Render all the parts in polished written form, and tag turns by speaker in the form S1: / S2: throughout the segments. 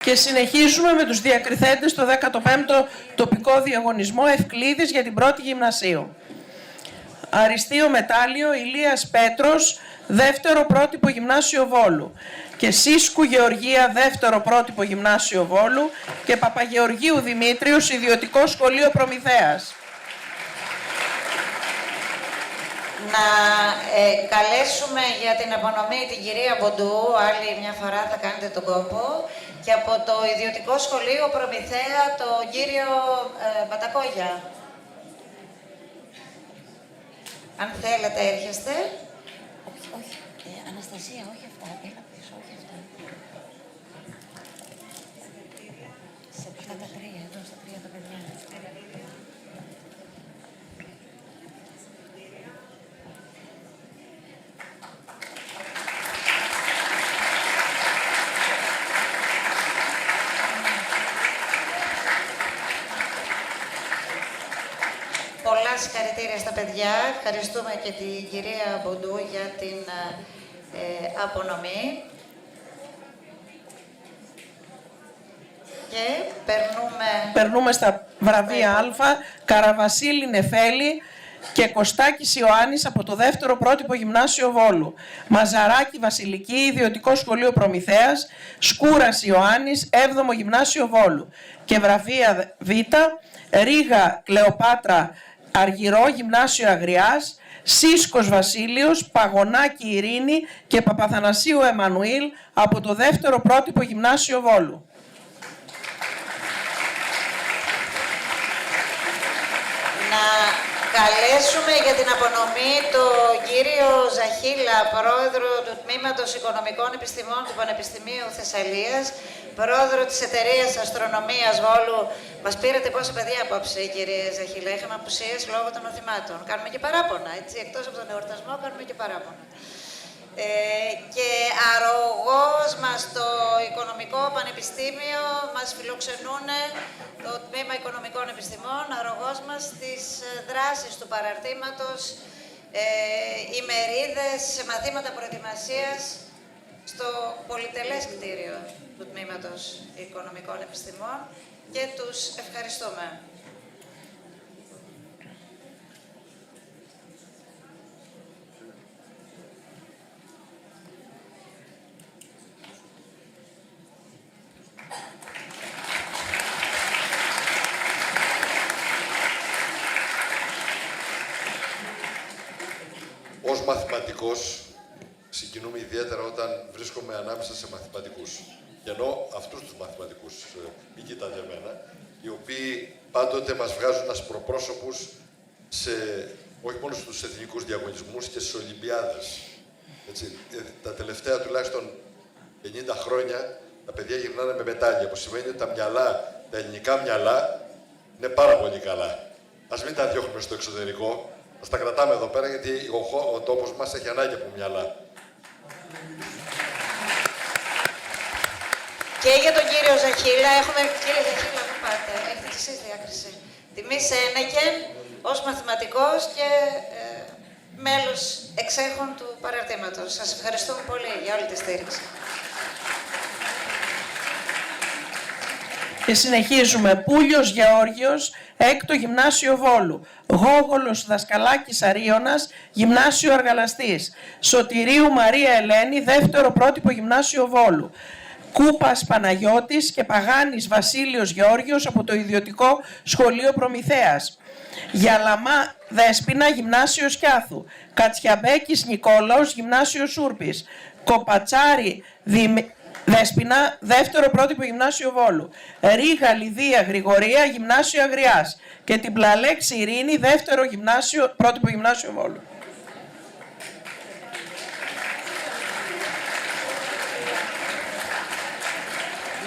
S1: Και συνεχίζουμε με τους διακριθέντες στο 15ο τοπικό διαγωνισμό Ευκλήδης για την πρώτη γυμνασίου. Αριστείο μετάλλιο Ηλίας Πέτρος, δεύτερο πρότυπο γυμνάσιο Βόλου. Και Σίσκου Γεωργία, δεύτερο πρότυπο γυμνάσιο Βόλου. Και Παπαγεωργίου Δημήτριος, ιδιωτικό σχολείο Προμηθέας.
S2: Να καλέσουμε για την απονομή την κυρία Μποντού, άλλη μια φορά θα κάνετε τον κόπο, και από το ιδιωτικό σχολείο Προμηθέα τον κύριο Μπατακόγια. Αν θέλετε έρχεστε.
S3: Όχι, Αναστασία, όχι αυτά. Έλα πίσω, όχι αυτά. Σε αυτά τα τρία, εδώ στα τρία τα παιδιά.
S2: Πολλά συγχαρητήρια στα παιδιά. Ευχαριστούμε και την κυρία Μποντού για την απονομή. Και
S1: περνούμε στα βραβεία Α. Καραβασίλη Νεφέλη και Κωστάκης Ιωάννης από το δεύτερο πρότυπο γυμνάσιο Βόλου. Μαζαράκη Βασιλική, ιδιωτικό σχολείο Προμηθέας. Σκούρας Ιωάννης, 7ο γυμνάσιο Βόλου. Και βραβεία Β. Ρίγα Κλεοπάτρα Αργυρό, γυμνάσιο Αγριάς. Σίσκος Βασίλειος, Παγωνάκη Ειρήνη και Παπαθανασίου Εμμανουήλ από το δεύτερο πρότυπο γυμνάσιο Βόλου.
S2: Να καλέσουμε για την απονομή τον κύριο Ζαχίλα, πρόεδρο του Τμήματος Οικονομικών Επιστημών του Πανεπιστημίου Θεσσαλίας, πρόεδρο της Εταιρείας Αστρονομίας Βόλου. Μας πήρατε πόσα παιδιά απόψε, κύριε Ζαχίλα? Είχαμε απουσίες λόγω των οθυμάτων. Κάνουμε και παράπονα, έτσι, εκτός από τον εορτασμό κάνουμε και παράπονα. Και αρρωγός μας το Οικονομικό Πανεπιστήμιο μας φιλοξενούν το Τμήμα Οικονομικών Επιστημών, αρρωγός μας στις δράσεις του παραρτήματος, ημερίδες, μαθήματα προετοιμασίας στο πολυτελές κτίριο του Τμήματος Οικονομικών Επιστημών και τους ευχαριστούμε.
S4: Ως μαθηματικός, συγκινούμε ιδιαίτερα όταν βρίσκομαι ανάμεσα σε μαθηματικούς. Και εννοώ αυτούς τους μαθηματικούς, μην κοιτάτε εμένα, οι οποίοι πάντοτε μας βγάζουν ασπροπρόσωπους όχι μόνο στους εθνικούς διαγωνισμούς και στις Ολυμπιάδες. Έτσι, τα τελευταία τουλάχιστον 50 χρόνια τα παιδιά γυρνάνε με μετάλλια, που σημαίνει ότι τα ελληνικά μυαλά είναι πάρα πολύ καλά. Ας μην τα διώχνουμε στο εξωτερικό. Ας τα κρατάμε εδώ πέρα, γιατί ο τόπος μας έχει ανάγκη από μυαλά.
S2: Και για τον κύριο Ζαχίλα έχουμε... Κύριε Ζαχίλα, μην πάτε, έχετε εσείς διάκριση. Τιμή Σένεκεν ως μαθηματικός και μέλος εξέχων του παραρτήματος. Σας ευχαριστούμε πολύ για όλη τη στήριξη.
S1: Και συνεχίζουμε. Πούλιος Γεώργιος, 6ο γυμνάσιο Βόλου. Γόγολος Δασκαλάκης Αρίωνας, γυμνάσιο Αργαλαστής. Σωτηρίου Μαρία Ελένη, δεύτερο πρότυπο γυμνάσιο Βόλου. Κούπας Παναγιώτης και Παγάνης Βασίλειος Γεώργιος από το ιδιωτικό σχολείο Προμηθέας. Γιαλαμά Δέσποινα, γυμνάσιο Σκιάθου. Κατσιαμπέκης Νικόλαος, γυμνάσιο Σούρπης. Κοπατσάρη Δέσποινα, δεύτερο πρότυπο γυμνάσιο Βόλου. Ρίγα Λιδία Γρηγορία, γυμνάσιο Αγριάς. Και την Πλαλέξη Ειρήνη, δεύτερο πρότυπο γυμνάσιο Βόλου.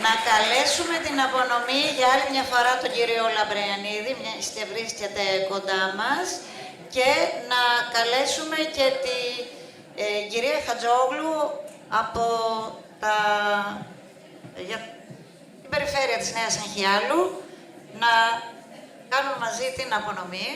S2: Να καλέσουμε την απονομή για άλλη μια φορά τον κύριο Λαμπρεανίδη, μιας και βρίσκεται κοντά μας, και να καλέσουμε και την κυρία Χατζόγλου από για την περιφέρεια της Νέας Αγχιάλου, να κάνουν μαζί την απονομή.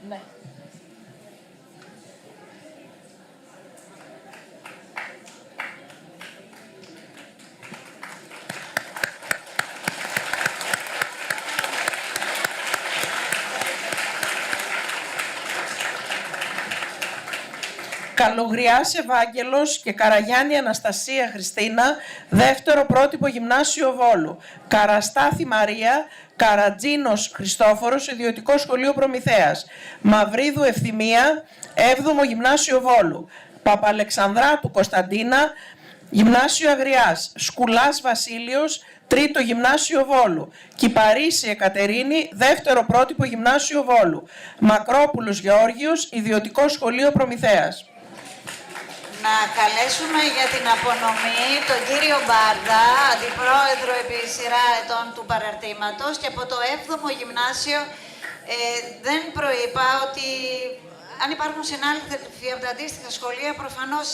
S3: Ναι.
S1: Καλογριάς Ευάγγελος και Καραγιάννη Αναστασία Χριστίνα, δεύτερο πρότυπο γυμνάσιο Βόλου. Καραστάθη Μαρία, Καρατζίνος Χριστόφορος, ιδιωτικό σχολείο Προμηθέας. Μαυρίδου Ευθυμία, 7ο γυμνάσιο Βόλου. Παπαλεξανδράτου Κωνσταντίνα, γυμνάσιο Αγριάς. Σκουλάς Βασίλειος, 3ο γυμνάσιο Βόλου. Κυπαρίση Εκατερίνη, δεύτερο πρότυπο γυμνάσιο Βόλου. Μακρόπουλος Γεώργιος, ιδιωτικό σχολείο Προμηθέας.
S2: Να καλέσουμε για την απονομή τον κύριο Μπάρδα, αντιπρόεδρο επί σειρά ετών του παραρτήματος, και από το 7ο γυμνάσιο δεν προείπα ότι αν υπάρχουν συνάδελφοι από τα αντίστοιχα σχολεία προφανώς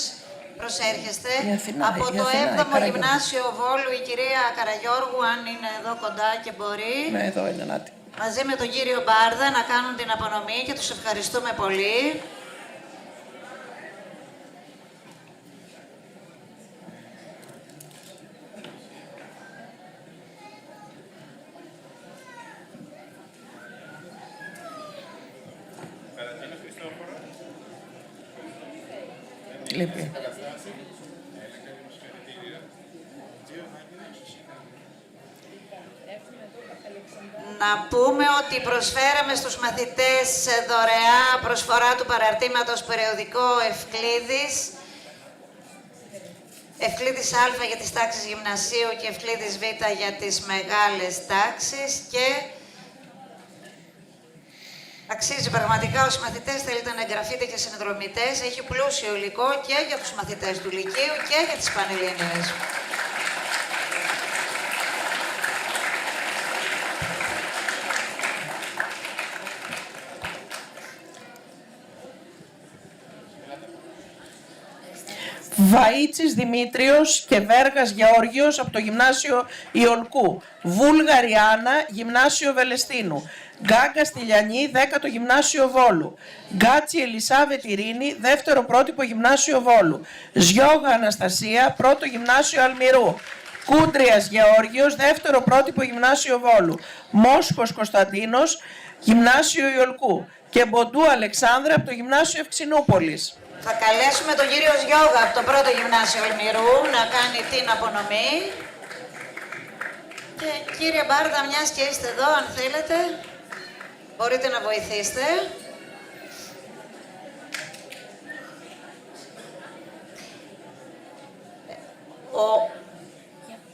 S2: προσέρχεστε. Από το 7ο γυμνάσιο Βόλου η κυρία Καραγιώργου, αν είναι εδώ κοντά και μπορεί,
S1: Ναι, εδώ είναι, Νάτι.
S2: μαζί με τον κύριο Μπάρδα να κάνουν την απονομή και τους ευχαριστούμε πολύ.
S1: Λείπει.
S2: Να πούμε ότι προσφέραμε στους μαθητές δωρεά προσφορά του παραρτήματος περιοδικό Ευκλήδης Α για τις τάξεις γυμνασίου και Ευκλήδης Β για τις μεγάλες τάξεις, και αξίζει πραγματικά όσοι μαθητές θέλετε να εγγραφείτε και συνδρομητές. Έχει πλούσιο υλικό και για τους μαθητές του Λυκείου και για τις Πανελλήνιες.
S1: Βαΐτσης Δημήτριος και Βέργας Γεώργιος από το Γυμνάσιο Ιολκού. Βούλγαρη Άννα, Γυμνάσιο Βελεστίνου. Γκάγκα Στυλιανή, 10ο Γυμνάσιο Βόλου. Γκάτσι Ελισάβετ Ειρήνη, δεύτερο πρότυπο Γυμνάσιο Βόλου. Ζιώγα Αναστασία, πρώτο Γυμνάσιο Αλμυρού. Κούντριας Γεώργιος, δεύτερο πρότυπο Γυμνάσιο Βόλου. Μόσχος Κωνσταντίνος, Γυμνάσιο Ιολκού. Και Μποντού Αλεξάνδρα από το Γυμνάσιο Ευξηνούπολης.
S2: Θα καλέσουμε τον κύριο Ζιώγα από το πρώτο Γυμνάσιο Αλμυρού να κάνει την απονομή. Και κύριε Μπάρδα, μιας και είστε εδώ, αν θέλετε, μπορείτε να βοηθήσετε.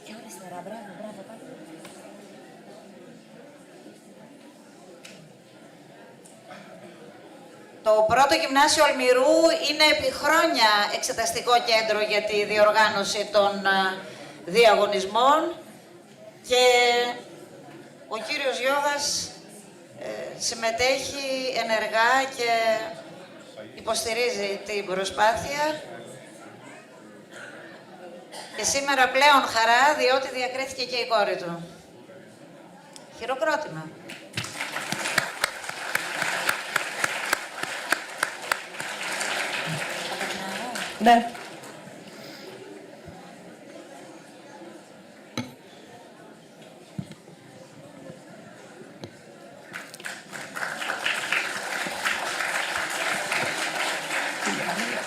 S3: Και αριστερά, μπράβο, μπράβο, πάτε.
S2: Το πρώτο Γυμνάσιο Αλμυρού είναι επί χρόνια εξεταστικό κέντρο για τη διοργάνωση των διαγωνισμών και ο κύριος Γιώγας συμμετέχει ενεργά και υποστηρίζει την προσπάθεια. Και σήμερα πλέον χαρά, διότι διακρίθηκε και η κόρη του. Χειροκρότημα.
S1: Ναι.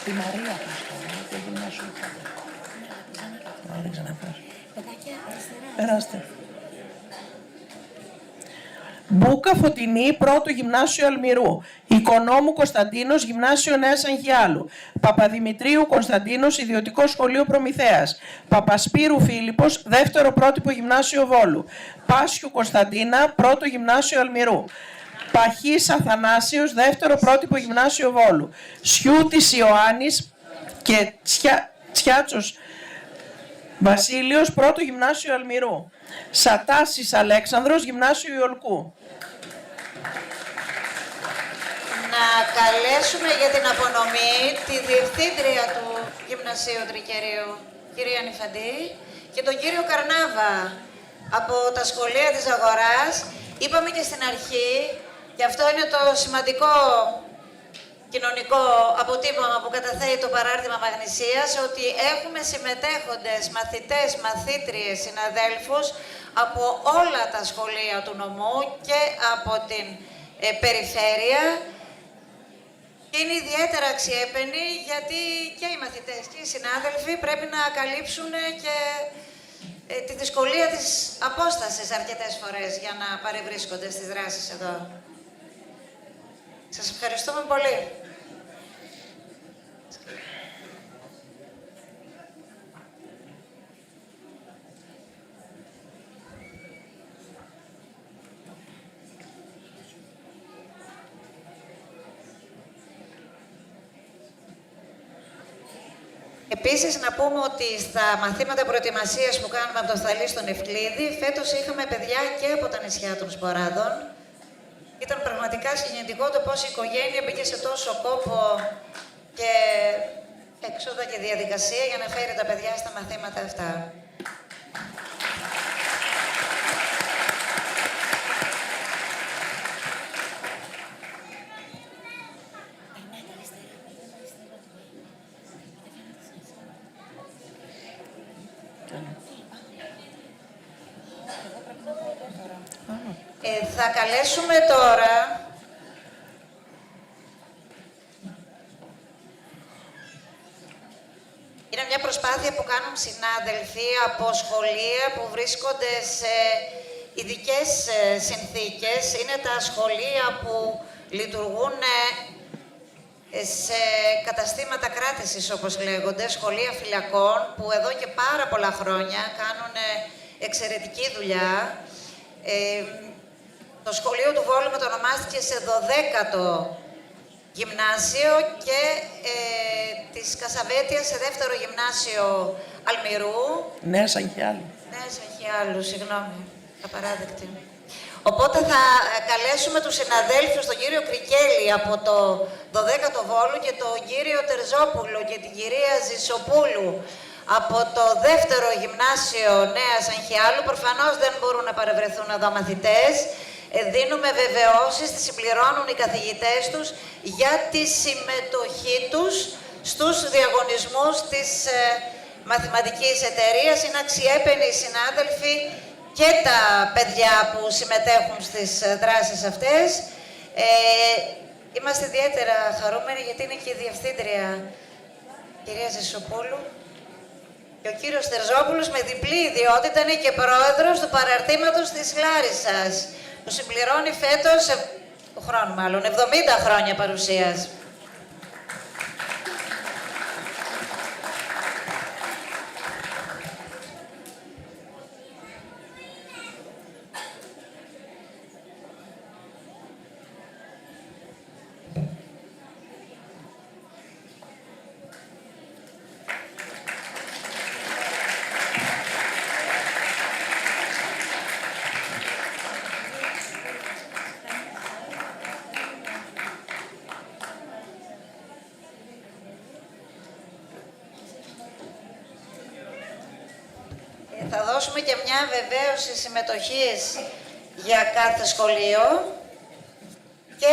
S3: Τη Μαρία το γυμνάσιο. Παιδάκια, αριστερά.
S1: Περάστε. Μπούκα Φωτεινή, πρώτο Γυμνάσιο Αλμυρού. Οικονόμου Κωνσταντίνος, Γυμνάσιο Νέας Αγγιάλου. Παπαδημητρίου Κωνσταντίνος, ιδιωτικό σχολείο Προμηθέας. Παπασπύρου Φίλιππος, δεύτερο πρότυπο Γυμνάσιο Βόλου. Πάσιου Κωνσταντίνα, πρώτο Γυμνάσιο Αλμυρού. Παχής Αθανάσιος, δεύτερο πρότυπο Γυμνάσιο Βόλου. Σιούτης Ιωάννης και Τσιάτσος Βασίλειος, πρώτο Γυμνάσιο Αλμυρού. Σατάσης Αλέξανδρος, Γυμνάσιο Ιολκού.
S2: Να καλέσουμε για την απονομή τη Διευθύντρια του Γυμνασίου Τρικερίου, κυρία Νιφαντή, και τον κύριο Καρνάβα από τα σχολεία της Αγοράς. Είπαμε και στην αρχή Και αυτό είναι το σημαντικό κοινωνικό αποτύπωμα που καταθέτει το παράρτημα Μαγνησίας, ότι έχουμε συμμετέχοντες, μαθητές, μαθήτριες, συναδέλφους από όλα τα σχολεία του νομού και από την περιφέρεια. Και είναι ιδιαίτερα αξιέπαινοι γιατί και οι μαθητές και οι συνάδελφοι πρέπει να καλύψουν και τη δυσκολία της απόστασης αρκετές φορές για να παρευρίσκονται στις δράσεις εδώ. Σας ευχαριστούμε πολύ. Επίσης, να πούμε ότι στα μαθήματα προετοιμασίας που κάνουμε από το Θαλή στον Ευκλήδη, φέτος είχαμε παιδιά και από τα νησιά των Σποράδων. Ήταν πραγματικά συγκινητικό το πώς η οικογένεια μπήκε σε τόσο κόπο και έξοδα και διαδικασία για να φέρει τα παιδιά στα μαθήματα αυτά. Θα καλέσουμε τώρα είναι μια προσπάθεια που κάνουν συνάδελφοι από σχολεία που βρίσκονται σε ειδικές συνθήκες. Είναι τα σχολεία που λειτουργούν σε καταστήματα κράτησης, όπως λέγονται, σχολεία φυλακών, που εδώ και πάρα πολλά χρόνια κάνουν εξαιρετική δουλειά. Το σχολείο του Βόλου μετονομάστηκε σε 12ο γυμνάσιο και της Κασαβέτειας σε 2ο γυμνάσιο Αλμυρού.
S1: Νέα Αγχιάλου.
S2: Νέα Αγχιάλου, συγγνώμη, απαράδεκτη. Οπότε θα καλέσουμε τους συναδέλφους, τον κύριο Κρικέλη από το 12ο Βόλου και τον κύριο Τερζόπουλο και την κυρία Ζησοπούλου από το 2ο γυμνάσιο Νέας Αγχιάλου. Προφανώς δεν μπορούν να παρευρεθούν εδώ μαθητές. Δίνουμε βεβαιώσεις, τις συμπληρώνουν οι καθηγητές τους για τη συμμετοχή τους στους διαγωνισμούς της μαθηματικής εταιρείας. Είναι αξιέπαινοι οι συνάδελφοι και τα παιδιά που συμμετέχουν στις δράσεις αυτές. Είμαστε ιδιαίτερα χαρούμενοι γιατί είναι και η διευθύντρια κυρία Ζησοπούλου και ο κύριος Τερζόπουλος με διπλή ιδιότητα είναι και πρόεδρος του παραρτήματος της Λάρισσας, που συμπληρώνει φέτος, του χρόνου μάλλον, 70 χρόνια παρουσίας. Θα δώσουμε και μια βεβαίωση συμμετοχής για κάθε σχολείο και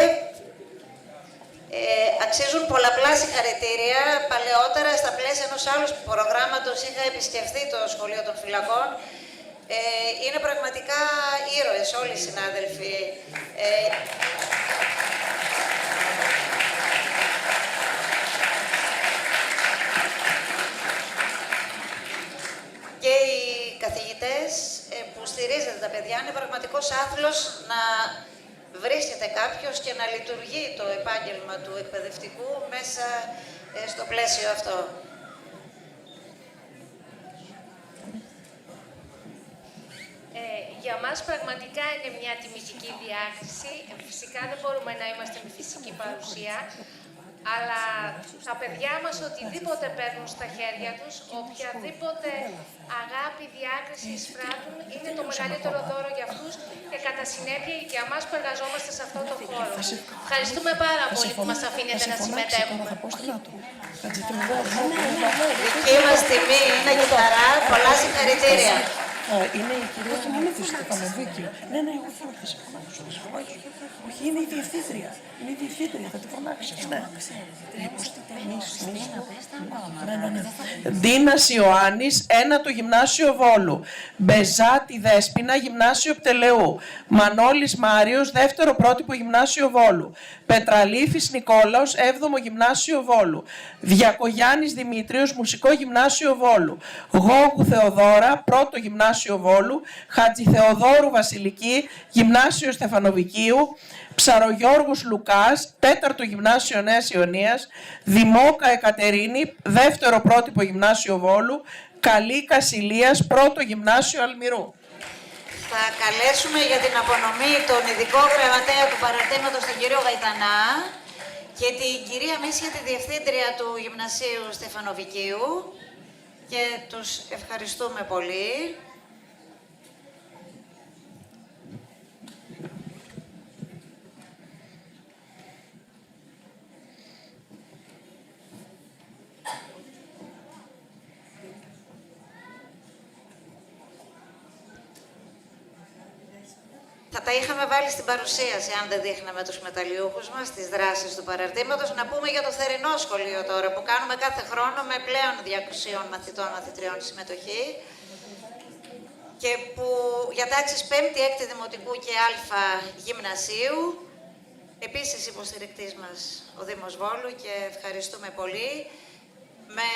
S2: αξίζουν πολλαπλά συγχαρητήρια. Παλαιότερα, στα πλαίσια ενός άλλου προγράμματος, είχα επισκεφθεί το Σχολείο των Φυλακών. Είναι πραγματικά ήρωες όλοι οι συνάδελφοι. Και οι καθηγητές που στηρίζετε τα παιδιά, είναι πραγματικός άθλος να βρίσκεται κάποιος και να λειτουργεί το επάγγελμα του εκπαιδευτικού μέσα στο πλαίσιο αυτό.
S5: Για μας πραγματικά είναι μια τιμητική διάκριση. Φυσικά δεν μπορούμε να είμαστε με φυσική παρουσία, αλλά τα παιδιά μας οτιδήποτε παίρνουν στα χέρια τους, οποιαδήποτε αγάπη, διάκριση εισπράττουν, είναι το μεγαλύτερο δώρο για αυτούς και κατά συνέπεια για εμάς που εργαζόμαστε σε αυτό το χώρο. Ευχαριστούμε πάρα πολύ που μας αφήνετε να συμμετέχουμε.
S2: Δική μας τιμή είναι και χαρά. Πολλά συγχαρητήρια.
S1: Είναι η κυρία του Στεφανοβίκη. Ναι, όχι, θα σε φωνάξω. Όχι, είναι η διευθύντρια. Είναι η διευθύντρια, θα τη φωνάξω. Ντίνας Ιωάννης, 1ο Γυμνάσιο Βόλου. Μπεζάτη Δέσποινα, Γυμνάσιο Πτελεού. Μανώλης Μάριος, 2ο πρότυπο Γυμνάσιο Βόλου. Πετραλήφης Νικόλαος, 7ο Γυμνάσιο Βόλου. Διακογιάννης Δημήτριος, Μουσικό Γυμνάσιο Βόλου. Γόγου Θεοδώρα, 1ο Γυμνάσιο Βόλου. Χατζηθεοδόρου Βασιλική, Γυμνάσιο Στεφανοβικίου. Ψαρογιώργος Λουκάς, 4ο Γυμνάσιο Νέας Ιωνίας. Δημόκα Εκατερίνη, 2ο πρότυπο Γυμνάσιο Βόλου. Καλή Κασιλίας, 1ο Γυμνάσιο Αλμυρού.
S2: Θα καλέσουμε για την απονομή τον ειδικό γραμματέα του παραρτήματος, τον κύριο Γαϊτανά, και την κυρία Μίσια, τη διευθύντρια του Γυμνασίου Στεφανοβικίου, και τους ευχαριστούμε πολύ. Θα τα είχαμε βάλει στην παρουσίαση, αν δεν δείχναμε τους μεταλλιούχους μας, τις δράσεις του παραρτήματος. Να πούμε για το θερινό σχολείο τώρα, που κάνουμε κάθε χρόνο με πλέον 200 μαθητών, μαθητριών συμμετοχή, και που για τάξεις 5η, 6η Δημοτικού και Α Γυμνασίου, επίσης υποστηρικτής μας ο Δήμος Βόλου, και ευχαριστούμε πολύ, με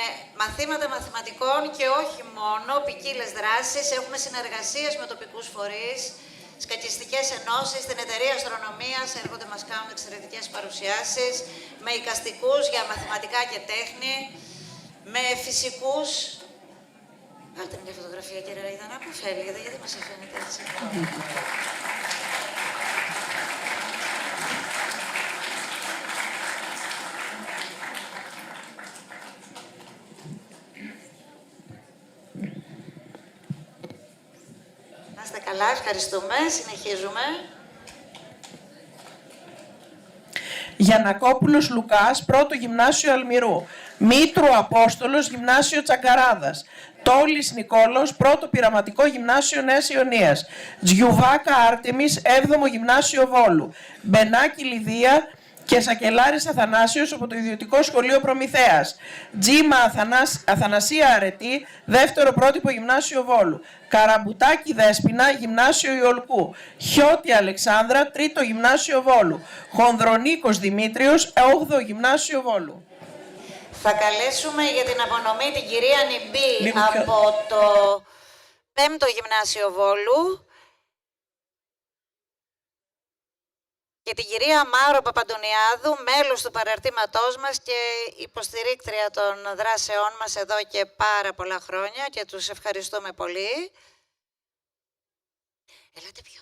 S2: μαθήματα μαθηματικών και όχι μόνο, ποικίλες δράσεις. Έχουμε συνεργασίες με τοπικούς φορείς, σκακιστικές ενώσεις, την εταιρεία αστρονομίας, έρχονται, μας κάνουν εξαιρετικές παρουσιάσεις, με εικαστικούς για μαθηματικά και τέχνη, με φυσικούς. Πάρτε μια φωτογραφία, κύριε Ραϊτανά, που φεύγετε, γιατί μας φαίνεται έτσι. Καλά, ευχαριστούμε. Συνεχίζουμε.
S1: Γιαννακόπουλος Λουκάς, 1ο Γυμνάσιο Αλμυρού. Μήτρου Απόστολος, Γυμνάσιο Τσαγκαράδας. Τόλης Νικόλαος, 1ο Πειραματικό Γυμνάσιο Νέας Ιωνίας. Τζιουβάκα Άρτεμις, 7ο Γυμνάσιο Βόλου. Μπενάκη Λιδία και Σακελάρης Αθανάσιος από το Ιδιωτικό Σχολείο Προμηθέας. Τζίμα Αθανασία Αρετή, 2ο πρότυπο Γυμνάσιο Βόλου. Καραμπουτάκη Δέσποινα, Γυμνάσιο Ιολκού. Χιώτη Αλεξάνδρα, 3ο Γυμνάσιο Βόλου. Χονδρονίκος Δημήτριος, 8ο Γυμνάσιο Βόλου.
S2: Θα καλέσουμε για την απονομή την κυρία Νιμπή από το 5ο Γυμνάσιο Βόλου και την κυρία Μάρο Παπαντονιάδου, μέλος του παραρτήματός μας και υποστηρίκτρια των δράσεών μας εδώ και πάρα πολλά χρόνια, και τους ευχαριστούμε πολύ. Ελάτε πιο.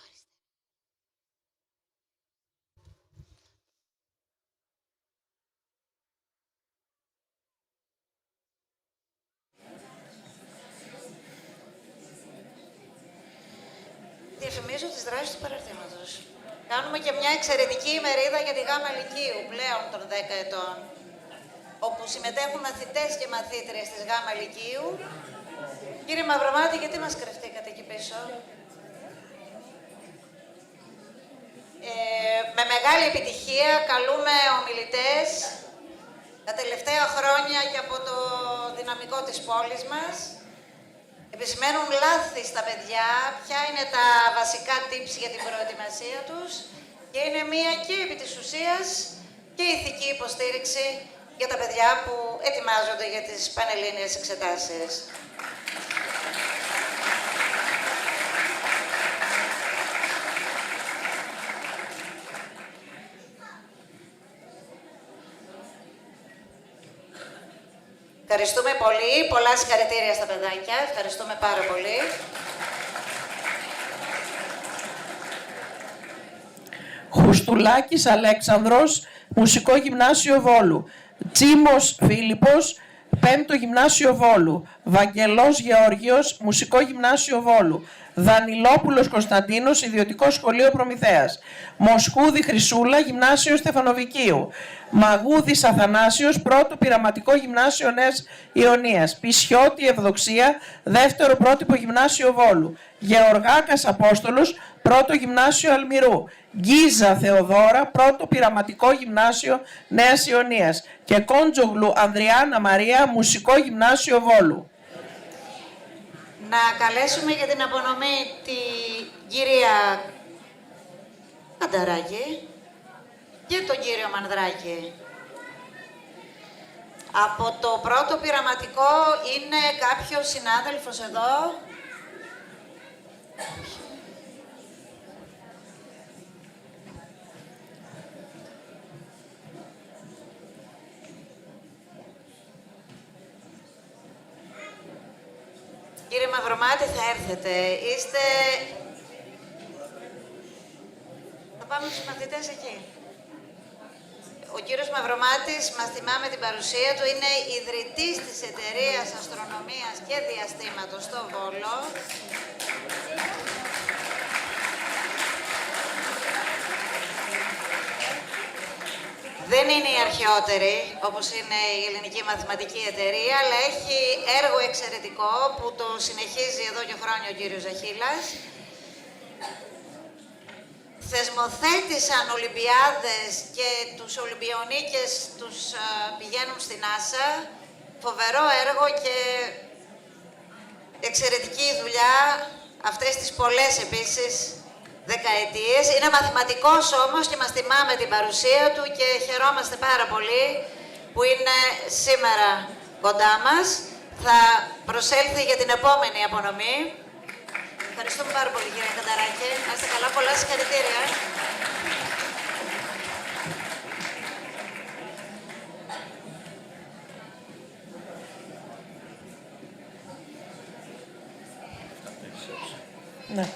S2: Διαφημίζω τις δράσεις του παραρτήματος. Κάνουμε και μια εξαιρετική ημερίδα για τη Γάμα Λυκείου πλέον των 10 ετών, όπου συμμετέχουν μαθητές και μαθήτριες της Γάμα Λυκείου. Κύριε Μαυρομάτη, γιατί μας κρυφτήκατε εκεί πίσω? Με μεγάλη επιτυχία καλούμε ομιλητές τα τελευταία χρόνια και από το δυναμικό της πόλης μας. Επισημαίνουν λάθη στα παιδιά, ποια είναι τα βασικά tips για την προετοιμασία τους, και είναι μία και επί της ουσίας και ηθική υποστήριξη για τα παιδιά που ετοιμάζονται για τις πανελλήνιες εξετάσεις. Ευχαριστούμε πολύ. Πολλά συγχαρητήρια στα παιδάκια. Ευχαριστούμε πάρα πολύ.
S1: Χουστουλάκης Αλέξανδρος, Μουσικό Γυμνάσιο Βόλου. Τσίμος Φίλιππος, 5ο Γυμνάσιο Βόλου. Βαγγελός Γεώργιος, Μουσικό Γυμνάσιο Βόλου. Δανιλόπουλος Κωνσταντίνος, Ιδιωτικό Σχολείο Προμηθέας. Μοσχούδη Χρυσούλα, Γυμνάσιο Στεφανοβικίου. Μαγούδης Αθανάσιος, Πρώτο Πειραματικό Γυμνάσιο Νέας Ιωνίας. Πισιώτη Ευδοξία, Δεύτερο Πρότυπο Γυμνάσιο Βόλου. Γεωργάκας Απόστολος, Πρώτο Γυμνάσιο Αλμυρού. Γκίζα Θεοδώρα, Πρώτο Πειραματικό Γυμνάσιο Νέας Ιωνίας. Και Κόντζογλου Ανδριάννα Μαρία, Μουσικό Γυμνάσιο Βόλου.
S2: Να καλέσουμε για την απονομή τη κυρία Κανταράκη και τον κύριο Μανδράκη. Από το πρώτο πειραματικό είναι κάποιος συνάδελφος εδώ. Κύριε Μαυρομάτη, θα έρθετε. Θα πάμε στους μαθητές εκεί. Ο κύριος Μαυρομάτης, μας θυμάμαι την παρουσία του, είναι ιδρυτής της Εταιρείας Αστρονομίας και Διαστήματος στο Βόλο. Δεν είναι η αρχαιότερη, όπως είναι η Ελληνική Μαθηματική Εταιρεία, αλλά έχει έργο εξαιρετικό που το συνεχίζει εδώ και χρόνια ο κύριος Ζαχίλας. Θεσμοθέτησαν Ολυμπιάδες και τους Ολυμπιονίκες τους πηγαίνουν στην NASA. Φοβερό έργο και εξαιρετική δουλειά αυτές τις πολλές επίσης δεκαετίες. Είναι μαθηματικός όμως και μας θυμάμαι την παρουσία του και χαιρόμαστε πάρα πολύ που είναι σήμερα κοντά μας. Θα προσέλθει για την επόμενη απονομή. Ευχαριστούμε πάρα πολύ, κύριε Κανταράκη. Να είστε καλά, πολλά συγχαρητήρια.
S1: Ναι.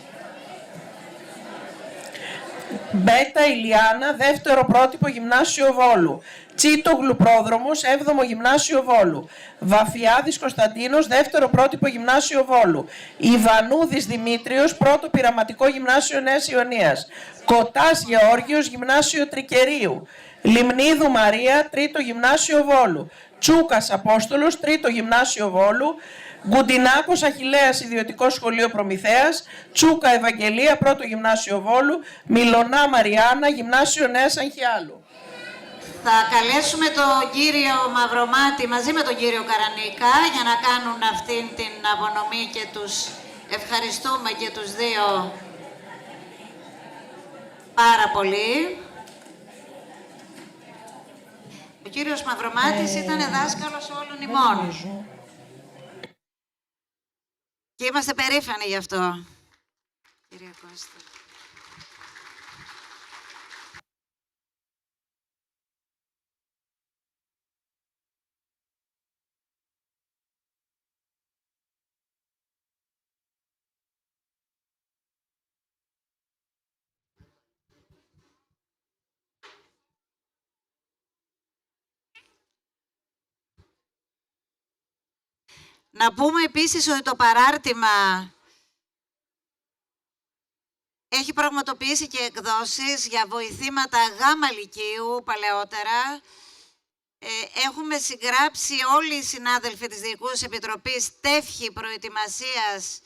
S1: Μπέτα Ηλιάνα, Δεύτερο Πρότυπο Γυμνάσιο Βόλου. Τσίτογλου Πρόδρομος, 7ο Γυμνάσιο Βόλου. Βαφιάδης Κωνσταντίνος, Δεύτερο Πρότυπο Γυμνάσιο Βόλου. Ιβανούδης Δημήτριος, Πρώτο Πειραματικό Γυμνάσιο Νέας Ιωνίας. Κοτάς Γεώργιος, Γυμνάσιο Τρικερίου. Λιμνίδου Μαρία, Τρίτο Γυμνάσιο Βόλου. Τσούκας Απόστολος, Τρίτο Γυμνάσιο Βόλου. Γκουντινάκος Αχιλλέας, Ιδιωτικό Σχολείο Προμηθέας. Τσούκα Ευαγγελία, Πρώτο Γυμνάσιο Βόλου. Μιλονά Μαριάννα, Γυμνάσιο Νέας Αγχιάλου.
S2: Θα καλέσουμε τον κύριο Μαυρομάτη μαζί με τον κύριο Καρανίκα για να κάνουν αυτήν την απονομή και τους ευχαριστούμε και τους δύο πάρα πολύ. Ο κύριος Μαυρομάτης ήταν δάσκαλος όλων ημών. Και είμαστε περήφανοι γι' αυτό, κύριε Κώστα. Να πούμε επίσης ότι το παράρτημα έχει πραγματοποιήσει και εκδόσεις για βοηθήματα γάμα λυκείου παλαιότερα. Έχουμε συγγράψει όλοι οι συνάδελφοι της Διοικούσης Επιτροπής τεύχη προετοιμασίας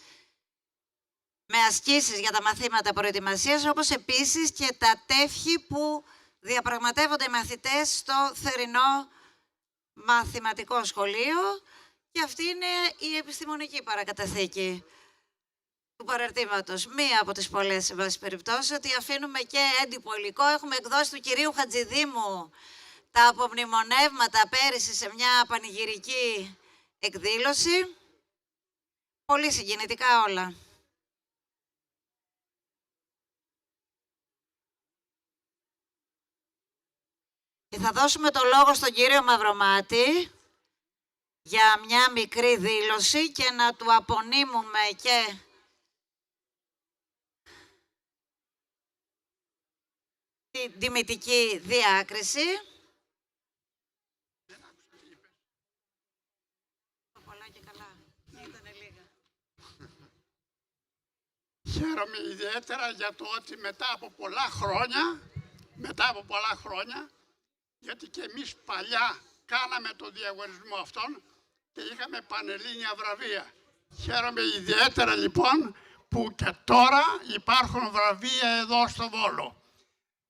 S2: με ασκήσεις για τα μαθήματα προετοιμασίας, όπως επίσης και τα τεύχη που διαπραγματεύονται οι μαθητές στο θερινό μαθηματικό σχολείο. Και αυτή είναι η επιστημονική παρακαταθήκη του παραρτήματος. Μία από τις πολλές, σε βάση περιπτώσει, ότι αφήνουμε και έντυπο υλικό. Έχουμε εκδώσει του κυρίου Χατζηδήμου τα απομνημονεύματα πέρυσι σε μια πανηγυρική εκδήλωση. Πολύ συγκινητικά όλα. Και θα δώσουμε το λόγο στον κύριο Μαυρομάτη για μια μικρή δήλωση και να του απονείμουμε και την τιμητική διάκριση. Πολλά και καλά. Ήτανε λίγα.
S6: Χαίρομαι ιδιαίτερα για το ότι μετά από πολλά χρόνια, γιατί και εμείς παλιά κάναμε τον διαγωνισμό αυτόν και είχαμε πανελλήνια βραβεία. Χαίρομαι ιδιαίτερα λοιπόν που και τώρα υπάρχουν βραβεία εδώ στο Βόλο.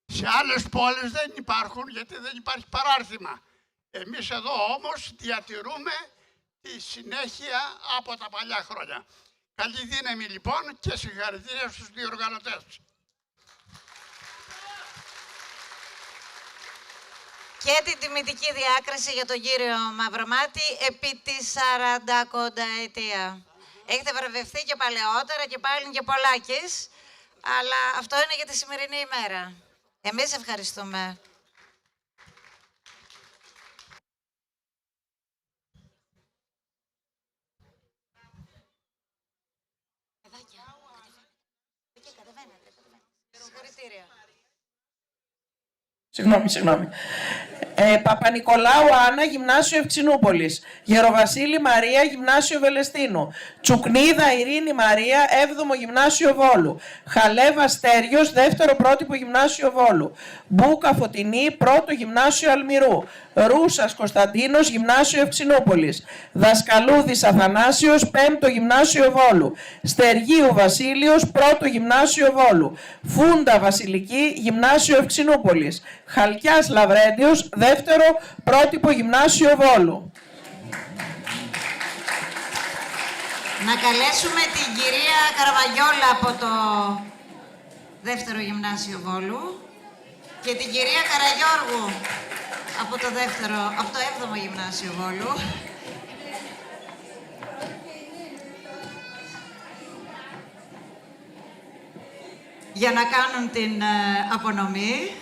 S6: Σε άλλες πόλεις δεν υπάρχουν γιατί δεν υπάρχει παράρτημα. Εμείς εδώ όμως διατηρούμε τη συνέχεια από τα παλιά χρόνια. Καλή δύναμη λοιπόν και συγχαρητήρια στους διοργανωτές.
S2: Και την τιμητική διάκριση για τον κύριο Μαυρομάτη επί τη 40 κονταετία. Έχετε βραβευτεί και παλαιότερα και πάλι και πολλάκις, αλλά αυτό είναι για τη σημερινή ημέρα. Εμείς ευχαριστούμε. Συγχαρητήρια.
S1: Συγγνώμη. Παπα-Νικολάου Άννα, Γυμνάσιο Ευξηνούπολης. Γεροβασίλη Μαρία, Γυμνάσιο Βελεστίνου. Τσουκνίδα Ειρήνη Μαρία, 7ο Γυμνάσιο Βόλου. Χαλέβα Στέριος, 2ο πρότυπο Γυμνάσιο Βόλου. Μπούκα Φωτεινή, 1ο Γυμνάσιο Αλμυρού. Ρούσας Κωνσταντίνος, Γυμνάσιο Ευξηνούπολης. Δασκαλούδης Αθανάσιος, 5ο Γυμνάσιο Βόλου. Στεργίου Βασίλειος, 1ο Γυμνάσιο Βόλου. Φούντα Βασιλική, Γυμνάσιο Ευξηνούπολης. Χαλκιάς Λαβρέντιος, 2ο πρότυπο Γυμνάσιο Βόλου.
S2: Να καλέσουμε την κυρία Καραβαγιόλα από το 2ο Γυμνάσιο Βόλου και την κυρία Καραγιώργου από το 7ο Γυμνάσιο Βόλου. Για να κάνουν την απονομή.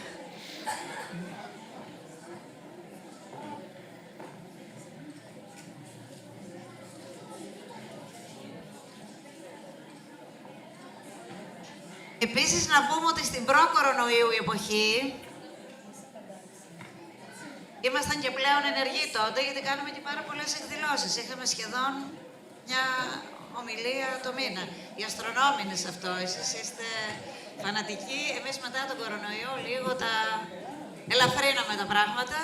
S2: Επίσης να πούμε ότι στην προ-κορονοϊού εποχή ήμασταν και πλέον ενεργοί τότε, γιατί κάναμε και πάρα πολλές εκδηλώσεις. Είχαμε σχεδόν μια ομιλία το μήνα. Οι αστρονόμοι είναι σε αυτό. Εσείς είστε φανατικοί. Εμείς μετά τον κορονοϊό λίγο τα ελαφρύναμε τα πράγματα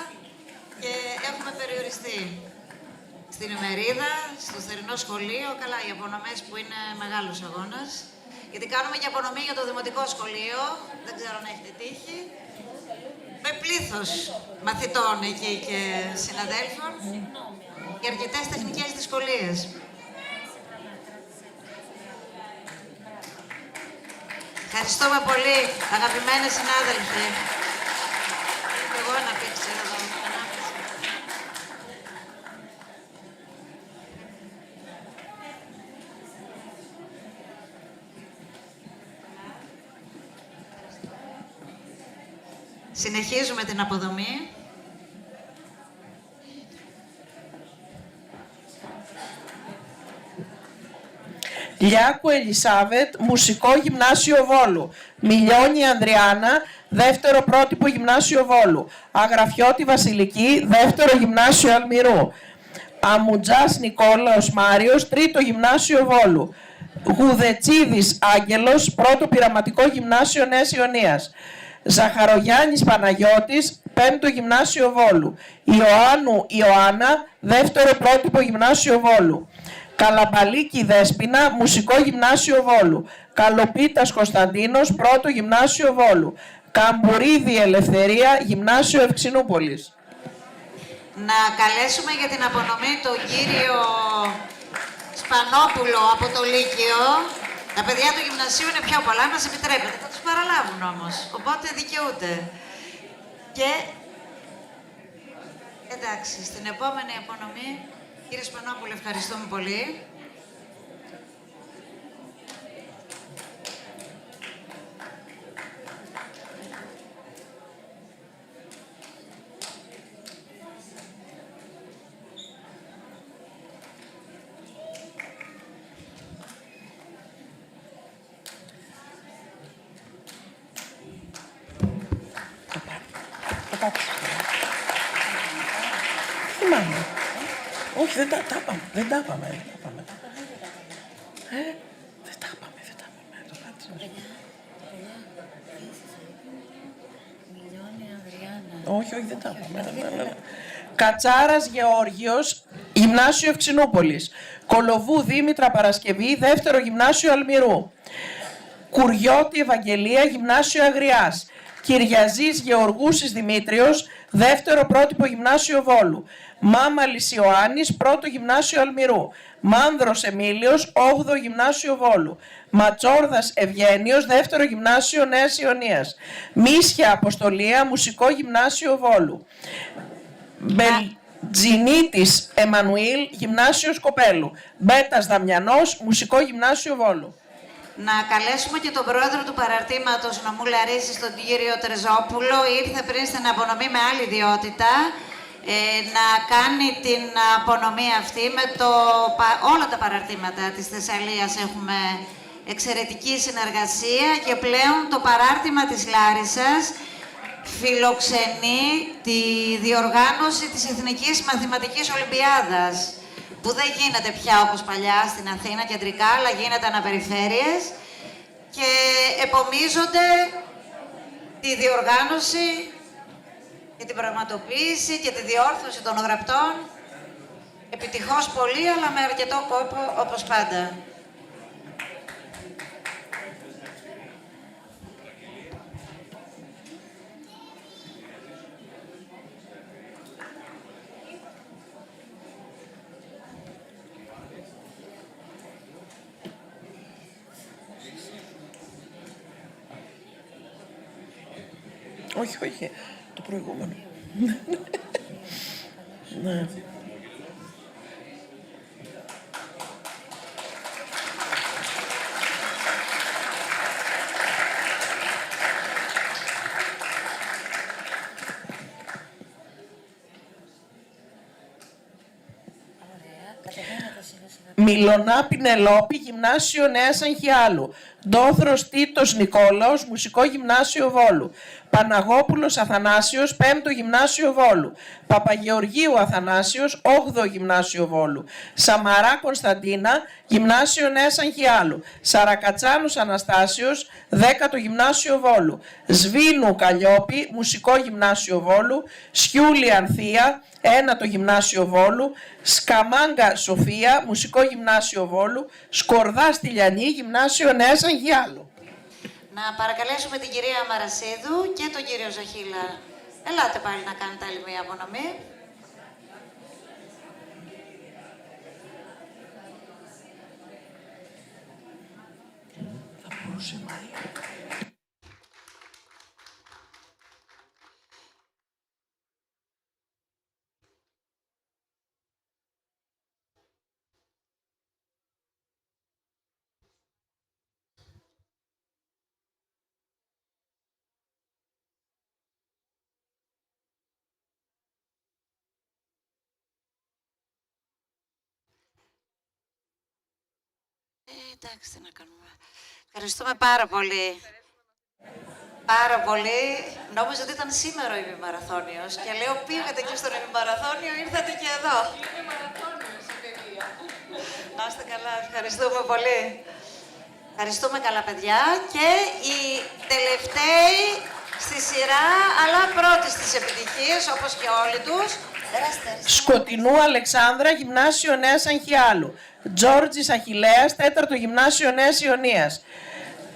S2: και έχουμε περιοριστεί. Στην ημερίδα, στο θερινό σχολείο, καλά οι απονομές που είναι μεγάλος αγώνας. Γιατί κάνουμε και απονομή για το δημοτικό σχολείο, δεν ξέρω αν έχετε τύχει. Με πλήθος μαθητών εκεί και συναδέλφων και αρκετές τεχνικές δυσκολίες. Ευχαριστούμε πολύ, αγαπημένοι συνάδελφοι. Εγώ να πήξω εδώ. Συνεχίζουμε την αποδομή.
S1: Λιάκου Ελισάβετ, Μουσικό Γυμνάσιο Βόλου. Μιλιώνη Ανδριάννα, 2ο πρότυπο Γυμνάσιο Βόλου. Αγραφιώτη Βασιλική, 2ο Γυμνάσιο Αλμυρού. Αμουτζάς Νικόλαος Μάριος, 3ο Γυμνάσιο Βόλου. Γουδετσίδης Άγγελος, 1ο πειραματικό Γυμνάσιο Νέας Ιωνίας. Ζαχαρογιάννης Παναγιώτης, 5ο Γυμνάσιο Βόλου. Ιωάννου Ιωάννα, 2ο πρότυπο Γυμνάσιο Βόλου. Καλαμπαλίκη Δέσποινα, Μουσικό Γυμνάσιο Βόλου. Καλοπίτας Κωνσταντίνος, 1ο Γυμνάσιο Βόλου. Καμπουρίδη Ελευθερία, Γυμνάσιο Ευξηνούπολης.
S2: Να καλέσουμε για την απονομή τον κύριο Σπανόπουλο από το Λύκειο. Τα παιδιά του γυμνασίου είναι πιο πολλά, μας επιτρέπετε. Θα τους παραλάβουν όμως, οπότε δικαιούται. Και εντάξει, στην επόμενη απονομή, κύριε Σπανόπουλο, ευχαριστούμε πολύ.
S1: Θυμάμαι. Όχι, δεν τα είπαμε. Δεν τα είπαμε. Το κάτσε. Όχι, δεν τα πούμε. Κατσάρας Γεώργιος, Γυμνάσιο Ευξηνούπολης. Κολοβού Δήμητρα Παρασκευή, δεύτερο Γυμνάσιο Αλμυρού. Κουριώτη Ευαγγελία, Γυμνάσιο Αγριάς. Κυριαζής Γεωργούσης Δημήτριος, δεύτερο πρότυπο Γυμνάσιο Βόλου. Μάμαλης Ιωάννης, πρώτο Γυμνάσιο Αλμυρού. Μάνδρος Εμίλιος, 8ο Γυμνάσιο Βόλου. Ματσόρδας Ευγένιος, δεύτερο Γυμνάσιο Νέας Ιωνίας. Μίσια Αποστολία, Μουσικό Γυμνάσιο Βόλου. Μπελτζινίτης Εμμανουήλ, Γυμνάσιο Σκοπέλου. Μπέτας Δαμιανός, Μουσικό Γυμνάσιο Βόλου.
S2: Να καλέσουμε και τον πρόεδρο του παραρτήματος νομού Λαρίσης, τον κύριο Τρεζόπουλο. Ήρθε πριν στην απονομή με άλλη ιδιότητα να κάνει την απονομή αυτή. Με όλα τα παραρτήματα της Θεσσαλίας έχουμε εξαιρετική συνεργασία και πλέον το παράρτημα της Λάρισσας φιλοξενεί τη διοργάνωση της Εθνικής Μαθηματικής Ολυμπιάδας, που δεν γίνεται πια όπως παλιά στην Αθήνα κεντρικά, αλλά γίνεται αναπεριφέρειες και επομίζονται τη διοργάνωση και την πραγματοποίηση και τη διόρθωση των γραπτών. Επιτυχώς πολύ, αλλά με αρκετό κόπο, όπως πάντα.
S1: Όχι, το προηγούμενο. Ναι. Μιλωνά Πινελόπη, Γυμνάσιο Νέας Αγχιάλου. Ντόθρος Τίτος Νικόλαος, Μουσικό Γυμνάσιο Βόλου. Παναγόπουλος Αθανάσιος, 5ο Γυμνάσιο Βόλου. Παπαγεωργίου Αθανάσιος, 8ο Γυμνάσιο Βόλου. Σαμαρά Κωνσταντίνα, Γυμνάσιο Νέας Αγχιάλου. Σαρακατσάνους Αναστάσιος, 10ο Γυμνάσιο Βόλου. Σβήνου Καλλιόπη, Μουσικό Γυμνάσιο Βόλου. Σιούλη Ανθία, 1ο Γυμνάσιο Βόλου. Σκαμάγκα Σοφία, Μουσικό Γυμνάσιο Βόλου. Σκορδά Στυλιανή, Γυμνάσιο Νέας Αγχιάλου.
S2: Να παρακαλέσουμε την κυρία Μαρασίδου και τον κύριο Ζαχίλα. Ελάτε πάλι να κάνετε άλλη μία απονομή.
S1: Θα μπορούσε η Μαρία.
S2: Εντάξει, τι να κάνουμε. Ευχαριστούμε πάρα πολύ. Πάρα πολύ. Νόμιζα ότι ήταν σήμερα ο ημιμαραθώνιος και λέω πήγατε και στον ημιμαραθώνιο, ήρθατε και εδώ.
S5: Είναι μαραθώνιος η παιδεία.
S2: Να είστε καλά, ευχαριστούμε πολύ. Ευχαριστούμε καλά παιδιά και οι τελευταίοι στη σειρά, αλλά πρώτοι στις επιτυχίες, όπως και όλοι τους.
S1: Σκοτεινού Αλεξάνδρα, Γυμνάσιο Νέας Αγχιάλου. Τζόρτζης Αχιλλέας, 4ο Γυμνάσιο Νέας Ιωνίας.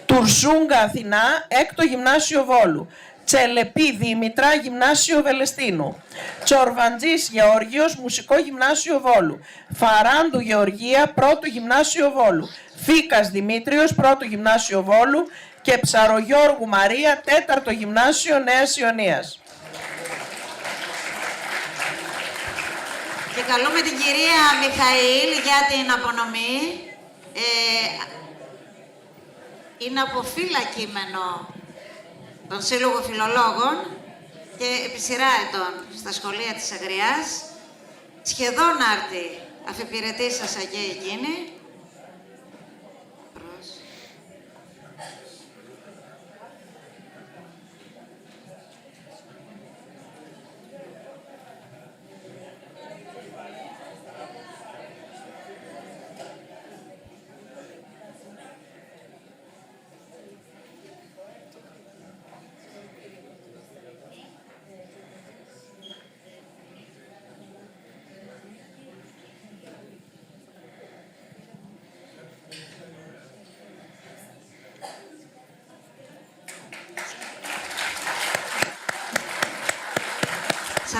S1: Τουρσούγκα Αθηνά, 6ο Γυμνάσιο Βόλου. Τσελεπή Δήμητρα, Γυμνάσιο Βελεστίνου. Τσορβαντζής Γεώργιος, Μουσικό Γυμνάσιο Βόλου. Φαράντου Γεωργία, 1ο Γυμνάσιο Βόλου. Φίκας Δημήτριος, 1ο Γυμνάσιο Βόλου. Και Ψαρογιώργου Μαρία, 4ο Γυμνάσιο Νέας Ιωνίας.
S2: Και καλούμε την κυρία Μιχαήλ για την απονομή. Είναι από φύλλα κείμενο των Σύλλογων Φιλολόγων και επί σειρά ετών στα σχολεία της Αγριάς. Σχεδόν άρτη αφιπηρετήσασα και εκείνη.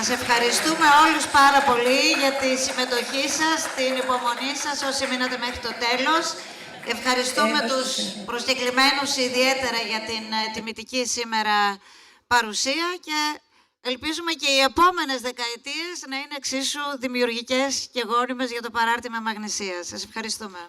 S2: Σας ευχαριστούμε όλους πάρα πολύ για τη συμμετοχή σας, την υπομονή σας όσοι μείνατε μέχρι το τέλος. Ευχαριστούμε τους προσκεκλημένους ιδιαίτερα για την τιμητική σήμερα παρουσία και ελπίζουμε και οι επόμενες δεκαετίες να είναι εξίσου δημιουργικές και γόνιμες για το παράρτημα Μαγνησίας. Σας ευχαριστούμε.